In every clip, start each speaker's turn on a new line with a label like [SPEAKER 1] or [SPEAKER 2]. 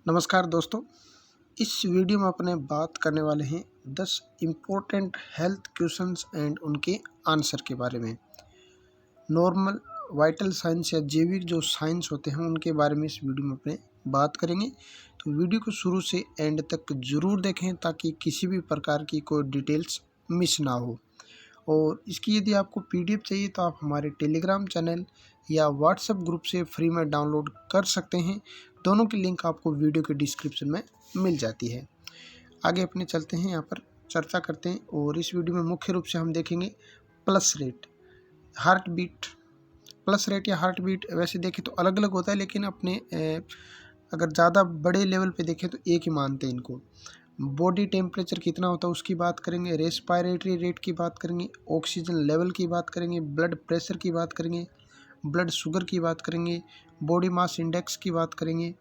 [SPEAKER 1] नमस्कार दोस्तों, इस वीडियो में अपने बात करने वाले हैं 10 इम्पोर्टेंट हेल्थ क्वेश्चंस एंड उनके आंसर के बारे में। नॉर्मल वाइटल साइंस या जैविक जो साइंस होते हैं उनके बारे में इस वीडियो में अपने बात करेंगे। तो वीडियो को शुरू से एंड तक ज़रूर देखें ताकि किसी भी प्रकार की कोई डिटेल्स मिस ना हो। और इसकी यदि आपको पीडीएफ चाहिए तो आप हमारे टेलीग्राम चैनल या व्हाट्सएप ग्रुप से फ्री में डाउनलोड कर सकते हैं। दोनों की लिंक आपको वीडियो के डिस्क्रिप्शन में मिल जाती है। आगे अपने चलते हैं, यहाँ पर चर्चा करते हैं। और इस वीडियो में मुख्य रूप से हम देखेंगे pulse rate, heart beat. Pulse rate या हार्ट बीट वैसे देखें तो अलग अलग होता है, लेकिन अपने अगर ज़्यादा बड़े लेवल पे देखें तो एक ही मानते हैं इनको। बॉडी टेम्परेचर कितना होता है उसकी बात करेंगे, रेस्पिरेटरी रेट की बात करेंगे, ऑक्सीजन लेवल की बात करेंगे, ब्लड प्रेशर की बात करेंगे, ब्लड शुगर की बात करेंगे, बॉडी मास इंडेक्स की बात करेंगे,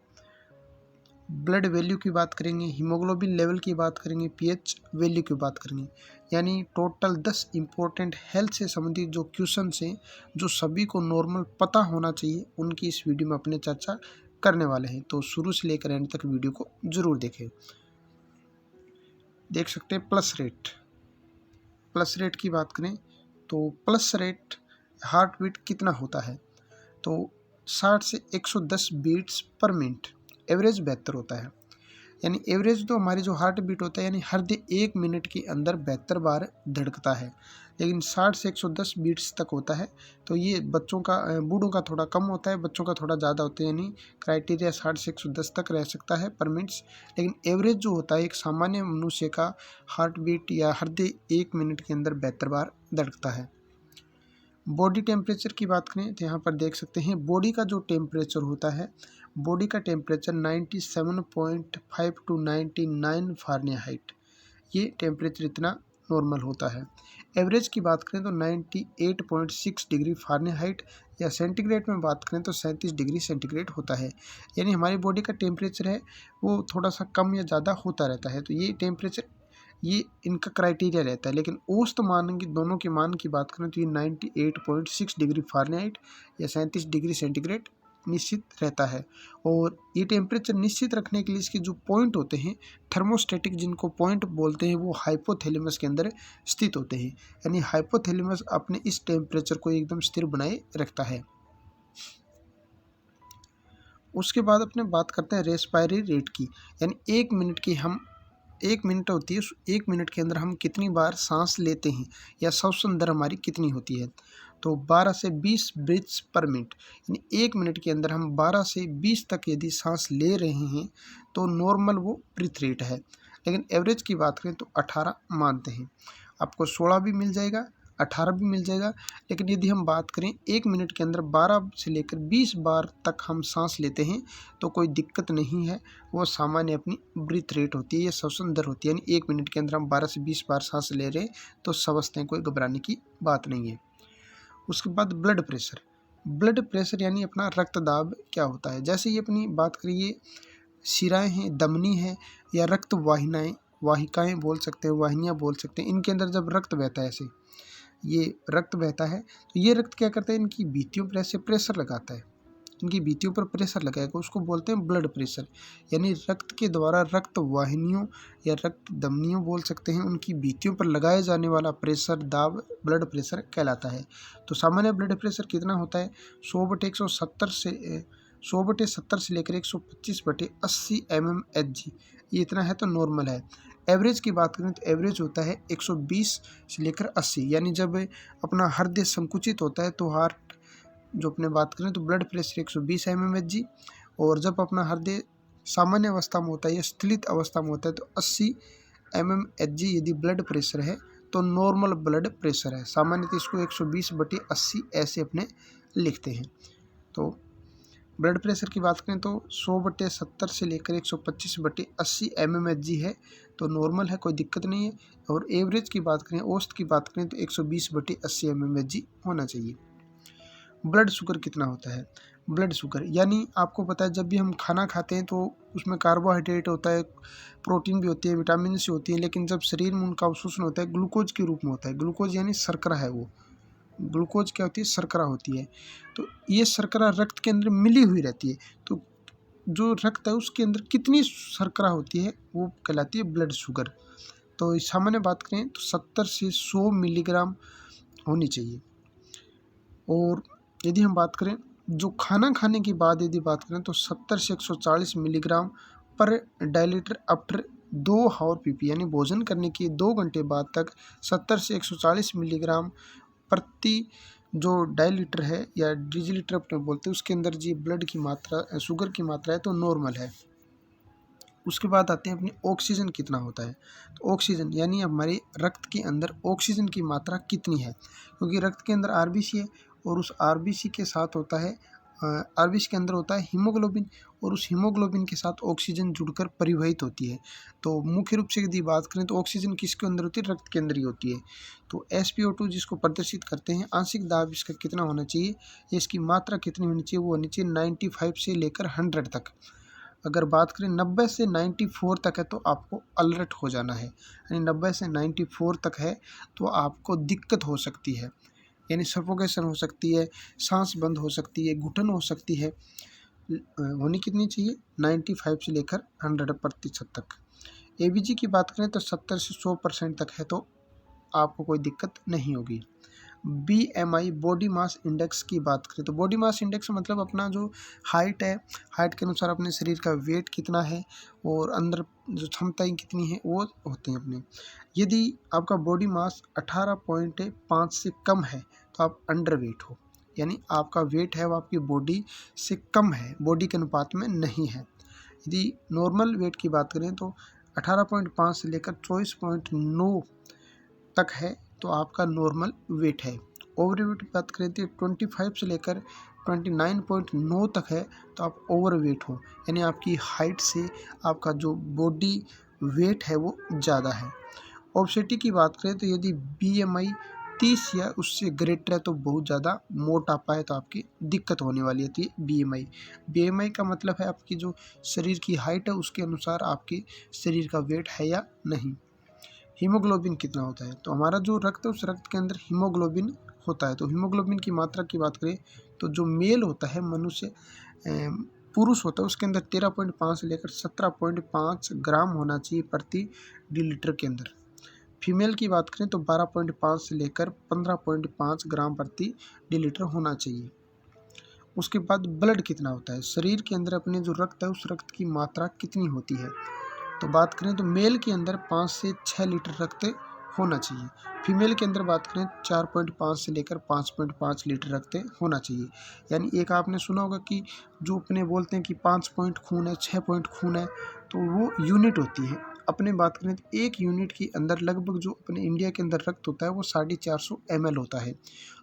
[SPEAKER 1] ब्लड वैल्यू की बात करेंगे, हीमोग्लोबिन लेवल की बात करेंगे, पीएच वैल्यू की बात करेंगे। यानी टोटल 10 इम्पोर्टेंट हेल्थ से संबंधित जो क्वेश्चन हैं जो सभी को नॉर्मल पता होना चाहिए, उनकी इस वीडियो में अपने चर्चा करने वाले हैं। तो शुरू से लेकर एंड तक वीडियो को जरूर देखें। देख सकते हैं प्लस रेट। प्लस रेट की बात करें तो प्लस रेट हार्ट बीट कितना होता है, तो 60 से 110 बीट्स पर मिनट एवरेज बेहतर होता है। यानी एवरेज तो हमारी जो हार्ट बीट होता है यानी हर 1 मिनट के अंदर 72 बार धड़कता है, लेकिन 60 से 110 बीट्स तक होता है। तो ये बच्चों का बूढ़ों का थोड़ा कम होता है, बच्चों का थोड़ा ज़्यादा होता है। यानी क्राइटेरिया 60 से 110 तक रह सकता है पर मिनट्स, लेकिन एवरेज जो होता है एक सामान्य मनुष्य का हार्ट बीट या हर 1 मिनट के अंदर 72 बार धड़कता है। बॉडी टेम्परेचर की बात करें तो यहाँ पर देख सकते हैं बॉडी का जो टेम्परेचर होता है, बॉडी का टेम्परेचर 97.5 टू 99 फ़ारेनहाइट, ये टेम्परेचर इतना नॉर्मल होता है। एवरेज की बात करें तो 98.6 डिग्री फ़ारेनहाइट या सेंटीग्रेड में बात करें तो 37 डिग्री सेंटीग्रेड होता है। यानी हमारी बॉडी का टेम्परेचर है वो थोड़ा सा कम या ज़्यादा होता रहता है। तो ये टेम्परेचर ये इनका क्राइटेरिया रहता है। लेकिन औसत मान की दोनों के मान की बात करें तो ये 98.6 डिग्री फ़ारेनहाइट या 37 डिग्री सेंटीग्रेड निश्चित रहता है। और ये टेम्परेचर निश्चित रखने के लिए इसके जो पॉइंट होते हैं थर्मोस्टेटिक, जिनको पॉइंट बोलते हैं, वो हाइपोथैलेमस के अंदर स्थित होते हैं। यानी हाइपोथैलेमस अपने इस टेम्परेचर को एकदम स्थिर बनाए रखता है। उसके बाद अपने बात करते हैं रेस्पिरेटरी रेट की। यानी 1 मिनट की हम 1 मिनट होती है, उस 1 मिनट के अंदर हम कितनी बार सांस लेते हैं या श्वसन दर हमारी कितनी होती है, तो 12 से 20 ब्रीथ्स पर मिनट। यानी 1 मिनट के अंदर हम 12 से 20 तक यदि सांस ले रहे हैं तो नॉर्मल वो ब्रीथ रेट है। लेकिन एवरेज की बात करें तो 18 मानते हैं। आपको 16 भी मिल जाएगा, 18 भी मिल जाएगा, लेकिन यदि हम बात करें 1 मिनट के अंदर 12 से लेकर 20 बार तक हम सांस लेते हैं तो कोई दिक्कत नहीं है। वो सामान्य अपनी ब्रीथ रेट होती है या श्वसन दर होती है। यानी 1 मिनट के अंदर हम 12 से 20 बार सांस ले रहे हैं तो समझते हैं, कोई घबराने की बात नहीं है। उसके बाद ब्लड प्रेशर। ब्लड प्रेशर यानी अपना रक्तदाब क्या होता है। जैसे ये अपनी बात करिए शिराएँ हैं, धमनी है या रक्त वाहिनाएँ, वाहिकाएँ बोल सकते हैं, वाहिनियाँ बोल सकते हैं, इनके अंदर जब रक्त बहता है, ऐसे ये रक्त बहता है तो ये रक्त क्या करता है, इनकी भित्तियों पर ऐसे प्रेशर लगाता है। इनकी भित्तियों पर प्रेशर लगाएगा, उसको बोलते हैं ब्लड प्रेशर। यानी रक्त के द्वारा रक्त वाहिनियों या रक्त धमनियों बोल सकते हैं, उनकी भित्तियों पर लगाए जाने वाला प्रेशर दाब ब्लड प्रेशर कहलाता है। तो सामान्य ब्लड प्रेशर कितना होता है, 100/170 से 100/70 से लेकर 125/80 mmHg, ये इतना है तो नॉर्मल है। एवरेज की बात करें तो एवरेज होता है 120 से लेकर 80। यानी जब अपना हृदय संकुचित होता है तो हार्ट जो अपने बात करें तो ब्लड प्रेशर 120 mmHg, और जब अपना हृदय सामान्य अवस्था में होता है या स्थिलित अवस्था में होता है तो 80 mmHg यदि ब्लड प्रेशर है तो नॉर्मल ब्लड प्रेशर है। सामान्यतः इसको 120/80 ऐसे अपने लिखते हैं। तो ब्लड प्रेशर की बात करें तो 100/70 से लेकर 125/80 mmHg है तो नॉर्मल है, कोई दिक्कत नहीं है। और एवरेज की बात करें, औसत की बात करें तो 120/80 mmHg होना चाहिए। ब्लड शुगर कितना होता है। ब्लड शुगर यानी आपको पता है जब भी हम खाना खाते हैं तो उसमें कार्बोहाइड्रेट होता है, प्रोटीन भी होती है, विटामिन सी होती है, लेकिन जब शरीर में उनका अवशोषण होता है ग्लूकोज के रूप में होता है। ग्लूकोज यानी शर्करा है, वो ग्लूकोज क्या होती है, शर्करा होती है। तो ये शर्करा रक्त के अंदर मिली हुई रहती है। तो जो रक्त है उसके अंदर कितनी शर्करा होती है वो कहलाती है ब्लड शुगर। तो सामान्य बात करें तो 70 से 100 मिलीग्राम होनी चाहिए। और यदि हम बात करें जो खाना खाने के बाद यदि बात करें तो 70 से 140 मिलीग्राम पर डेलीटर आफ्टर 2 हावर पीपी, यानी भोजन करने के 2 घंटे बाद तक 70 से 140 मिलीग्राम प्रति जो डेलीटर है या डिजिलीटर अपने बोलते हैं उसके अंदर जी ब्लड की मात्रा शुगर की मात्रा है तो नॉर्मल है। उसके बाद आते हैं अपने ऑक्सीजन कितना होता है। तो ऑक्सीजन यानी हमारे रक्त के अंदर ऑक्सीजन की मात्रा कितनी है, क्योंकि रक्त के अंदर आरबीसी है और उस आरबीसी के साथ होता है आरबीसी के अंदर होता है हीमोग्लोबिन, और उस हीमोग्लोबिन के साथ ऑक्सीजन जुड़कर परिवहित होती है। तो मुख्य रूप से यदि बात करें तो ऑक्सीजन किसके अंदर होती है, रक्त के अंदर ही होती है। तो SpO2 जिसको प्रदर्शित करते हैं आंशिक दाब इसका कितना होना चाहिए, इसकी मात्रा कितनी होनी चाहिए, वो होनी चाहिए 95 से लेकर 100 तक। अगर बात करें 90 से 94 तक है तो आपको अलर्ट हो जाना है, यानी 90 से 94 तक है तो आपको दिक्कत हो सकती है, यानी सफोकेशन हो सकती है, सांस बंद हो सकती है, घुटन हो सकती है। होनी कितनी चाहिए, 95 से लेकर 100% तक। ABG की बात करें तो 70 से 100% तक है तो आपको कोई दिक्कत नहीं होगी। BMI बॉडी मास इंडेक्स की बात करें तो बॉडी मास इंडेक्स मतलब अपना जो हाइट है, हाइट के अनुसार अपने शरीर का वेट कितना है और अंदर जो क्षमताएं कितनी है वो होते हैं अपने। यदि आपका बॉडी मास 18.5 से कम है तो आप अंडर वेट हो, यानी आपका वेट है वो आपकी बॉडी से कम है, बॉडी के अनुपात में नहीं है। यदि नॉर्मल वेट की बात करें तो 18.5 से लेकर 24.9 तक है तो आपका नॉर्मल वेट है। ओवर वेट की बात करें तो 25 से लेकर 29.9 तक है तो आप ओवर वेट हो, यानी आपकी हाइट से आपका जो बॉडी वेट है वो ज़्यादा है। ओबेसिटी की बात करें तो यदि BMI 30 या उससे ग्रेटर है तो बहुत ज़्यादा मोटापा है तो आपकी दिक्कत होने वाली होती है। BMI का मतलब है आपकी जो शरीर की हाइट है उसके अनुसार आपके शरीर का वेट है या नहीं। हीमोग्लोबिन कितना होता है, तो हमारा जो रक्त है उस रक्त के अंदर हीमोग्लोबिन होता है। तो हीमोग्लोबिन की मात्रा की बात करें तो जो मेल होता है मनुष्य पुरुष होता है उसके अंदर 13.5 से लेकर 17.5 ग्राम होना चाहिए प्रति डिलीटर के अंदर। फीमेल की बात करें तो 12.5 से लेकर 15.5 ग्राम प्रति डिलीटर होना चाहिए। उसके बाद ब्लड कितना होता है, शरीर के अंदर अपने जो रक्त है उस रक्त की मात्रा कितनी होती है। तो बात करें तो मेल के अंदर 5 से 6 लीटर रक्त होना चाहिए। फीमेल के अंदर बात करें 4.5 से लेकर 5.5 लीटर रक्त होना चाहिए। यानी एक आपने सुना होगा कि जो अपने बोलते हैं कि 5 पॉइंट खून है, 6 पॉइंट खून है, तो वो यूनिट होती है। अपने बात करें तो 1 यूनिट के अंदर लगभग जो अपने इंडिया के अंदर रक्त होता है वो 450 ml होता है।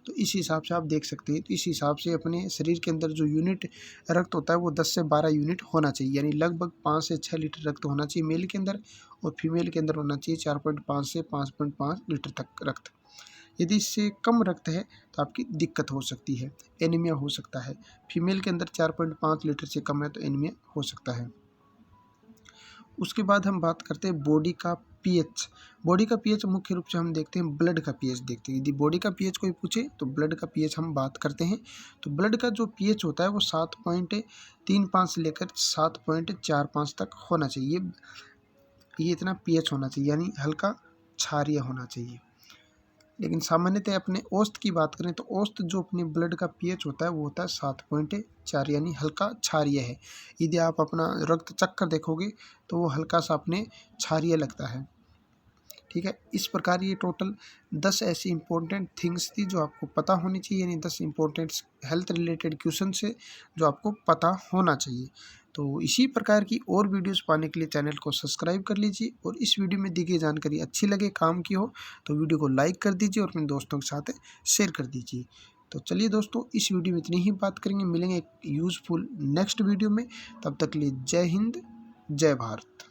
[SPEAKER 1] तो इस हिसाब से आप देख सकते हैं, तो इस हिसाब से अपने शरीर के अंदर जो यूनिट रक्त होता है वो 10 से 12 यूनिट होना चाहिए, यानी लगभग 5 से 6 लीटर रक्त होना चाहिए मेल के अंदर, और फीमेल के अंदर होना चाहिए 4.5 से 5.5 लीटर तक रक्त। यदि इससे कम रक्त है तो आपकी दिक्कत हो सकती है, एनीमिया हो सकता है। फीमेल के अंदर 4.5 लीटर से कम है तो एनीमिया हो सकता है। उसके बाद हम बात करते हैं बॉडी का पीएच। बॉडी का पीएच मुख्य रूप से हम देखते हैं ब्लड का पीएच देखते हैं। यदि बॉडी का पीएच कोई पूछे तो ब्लड का पीएच हम बात करते हैं। तो ब्लड का जो पीएच होता है वो 7.35 से लेकर 7.45 तक होना चाहिए। ये इतना पीएच होना चाहिए, यानी हल्का क्षारीय होना चाहिए। लेकिन सामान्यतः अपने औसत की बात करें तो औसत जो अपने ब्लड का पीएच होता है वो होता है 7.4, यानी हल्का क्षारीय है। यदि आप अपना रक्त चक्कर देखोगे तो वो हल्का सा अपने क्षारीय लगता है। ठीक है, इस प्रकार ये टोटल 10 ऐसी इंपॉर्टेंट थिंग्स थी जो आपको पता होनी चाहिए, यानी 10 इंपॉर्टेंट हेल्थ रिलेटेड क्वेश्चन से जो आपको पता होना चाहिए। तो इसी प्रकार की और वीडियोस पाने के लिए चैनल को सब्सक्राइब कर लीजिए, और इस वीडियो में दी गई जानकारी अच्छी लगे, काम की हो, तो वीडियो को लाइक कर दीजिए और अपने दोस्तों के साथ शेयर कर दीजिए। तो चलिए दोस्तों, इस वीडियो में इतनी ही बात करेंगे, मिलेंगे एक यूज़फुल नेक्स्ट वीडियो में। तब तक के लिए जय हिंद, जय भारत।